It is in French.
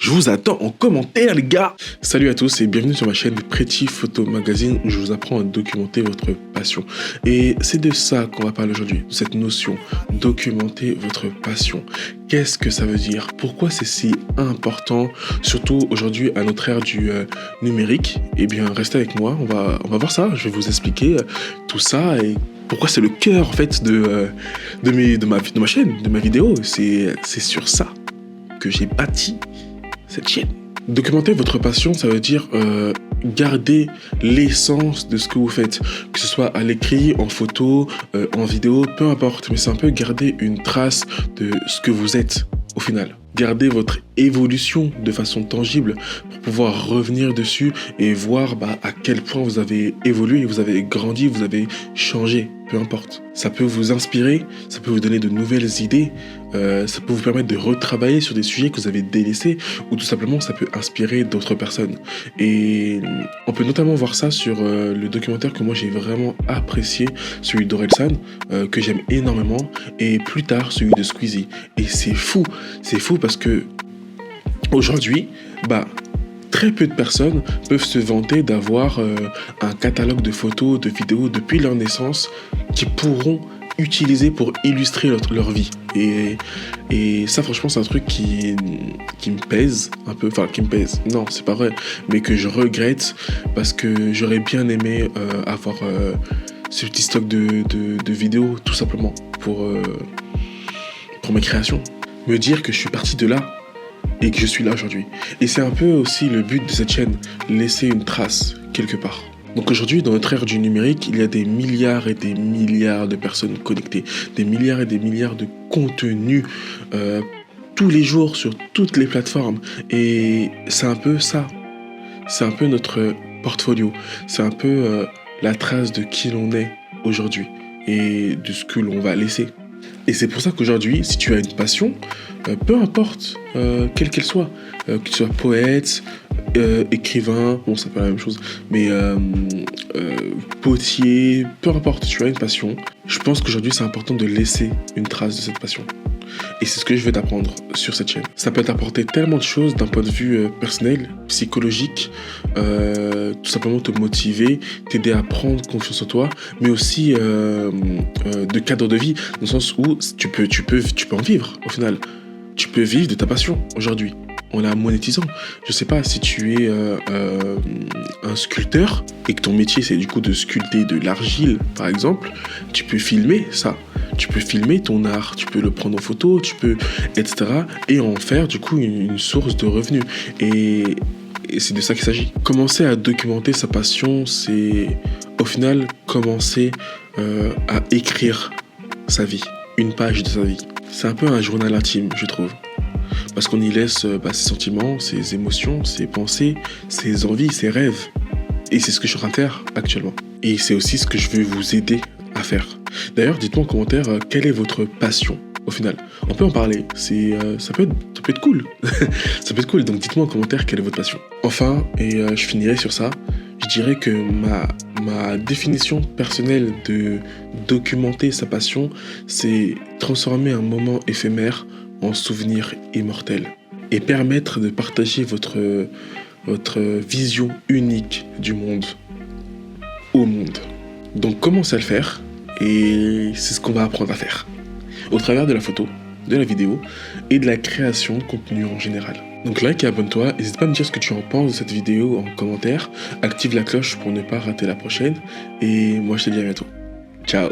Je vous attends en commentaire, les gars. Salut à tous et bienvenue sur ma chaîne Pretty Photo Magazine où je vous apprends à documenter votre passion. Et c'est de ça qu'on va parler aujourd'hui, de cette notion, documenter votre passion. Qu'est-ce que ça veut dire? Pourquoi c'est si important, surtout aujourd'hui à notre ère du numérique? Eh bien, restez avec moi, on va voir ça. Je vais vous expliquer tout ça et pourquoi c'est le cœur en fait de ma chaîne, de ma vidéo. C'est sur ça que j'ai bâti cette chaîne. Documenter votre passion, ça veut dire garder l'essence de ce que vous faites, que ce soit à l'écrit, en photo, en vidéo, peu importe, mais c'est un peu garder une trace de ce que vous êtes au final. Garder votre évolution de façon tangible pour pouvoir revenir dessus et voir à quel point vous avez évolué, vous avez grandi, vous avez changé, peu importe. Ça peut vous inspirer, ça peut vous donner de nouvelles idées, ça peut vous permettre de retravailler sur des sujets que vous avez délaissés ou tout simplement ça peut inspirer d'autres personnes. Et on peut notamment voir ça sur le documentaire que moi j'ai vraiment apprécié, celui d'Orelsan, que j'aime énormément, et plus tard celui de Squeezie. Et c'est fou parce que aujourd'hui, très peu de personnes peuvent se vanter d'avoir un catalogue de photos, de vidéos depuis leur naissance qu'ils pourront utiliser pour illustrer leur vie. Et ça, franchement, c'est un truc qui me pèse un peu. Enfin, qui me pèse. Non, c'est pas vrai. Mais que je regrette parce que j'aurais bien aimé avoir ce petit stock de vidéos, tout simplement, pour mes créations. Me dire que je suis parti de là et que je suis là aujourd'hui. Et c'est un peu aussi le but de cette chaîne, laisser une trace quelque part. Donc aujourd'hui, dans notre ère du numérique, il y a des milliards et des milliards de personnes connectées, des milliards et des milliards de contenus tous les jours sur toutes les plateformes. Et c'est un peu ça. C'est un peu notre portfolio. C'est un peu la trace de qui l'on est aujourd'hui et de ce que l'on va laisser. Et c'est pour ça qu'aujourd'hui, si tu as une passion, peu importe quelle qu'elle soit, que tu sois poète, écrivain, bon c'est pas la même chose, mais potier, peu importe, tu as une passion, je pense qu'aujourd'hui c'est important de laisser une trace de cette passion. Et c'est ce que je vais t'apprendre sur cette chaîne. Ça peut t'apporter tellement de choses d'un point de vue personnel, psychologique, tout simplement te motiver, t'aider à prendre confiance en toi, mais aussi de cadre de vie, dans le sens où tu peux en vivre au final. Tu peux vivre de ta passion aujourd'hui, en la monétisant. Je sais pas, si tu es un sculpteur et que ton métier c'est du coup de sculpter de l'argile par exemple, tu peux filmer ça. Tu peux filmer ton art, tu peux le prendre en photo, etc. et en faire du coup une source de revenus. Et c'est de ça qu'il s'agit. Commencer à documenter sa passion, c'est au final commencer à écrire sa vie, une page de sa vie. C'est un peu un journal intime, je trouve. Parce qu'on y laisse ses sentiments, ses émotions, ses pensées, ses envies, ses rêves. Et c'est ce que je suis en train de faire actuellement. Et c'est aussi ce que je veux vous aider à faire. D'ailleurs, dites-moi en commentaire quelle est votre passion au final. On peut en parler, ça peut être cool. Ça peut être cool, donc dites-moi en commentaire quelle est votre passion. Enfin, et je finirai sur ça, je dirais que ma définition personnelle de documenter sa passion, c'est transformer un moment éphémère en souvenir immortel et permettre de partager votre vision unique du monde au monde. Donc commencez à le faire et c'est ce qu'on va apprendre à faire au travers de la photo, de la vidéo et de la création de contenu en général. Donc like et abonne-toi, n'hésite pas à me dire ce que tu en penses de cette vidéo en commentaire, active la cloche pour ne pas rater la prochaine et moi je te dis à bientôt. Ciao.